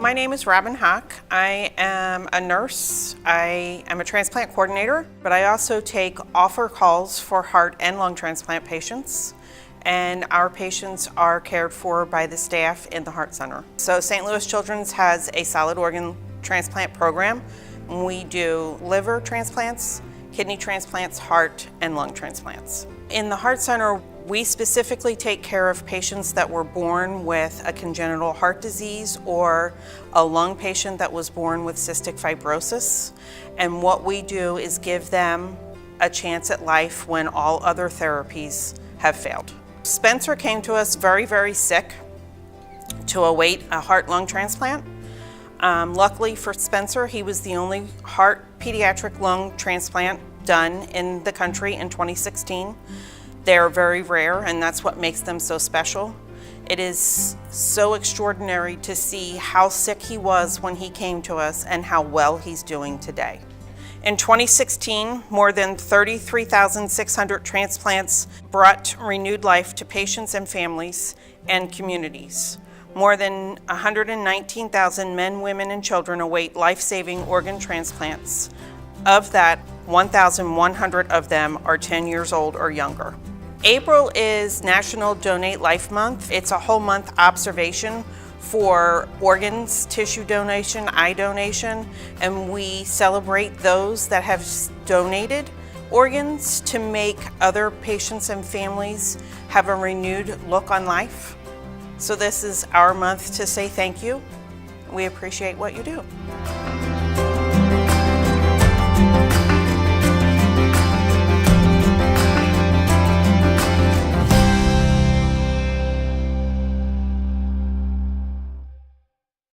My name is Robin Hock. I am a nurse. I am a transplant coordinator, but I also take offer calls for heart and lung transplant patients. And our patients are cared for by the staff in the Heart Center. So St. Louis Children's has a solid organ transplant program. We do liver transplants, kidney transplants, heart and lung transplants. In the Heart Center, we specifically take care of patients that were born with a congenital heart disease or a lung patient that was born with cystic fibrosis. And what we do is give them a chance at life when all other therapies have failed. Spencer came to us very, very sick to await a heart-lung transplant. Luckily for Spencer, he was the only heart pediatric lung transplant done in the country in 2016. They're very rare, and that's what makes them so special. It is so extraordinary to see how sick he was when he came to us and how well he's doing today. In 2016, more than 33,600 transplants brought renewed life to patients and families and communities. More than 119,000 men, women, and children await life-saving organ transplants. Of that, 1,100 of them are 10 years old or younger. April is National Donate Life Month. It's a whole month observation for organs, tissue donation, eye donation, and we celebrate those that have donated organs to make other patients and families have a renewed look on life. So this is our month to say thank you. We appreciate what you do.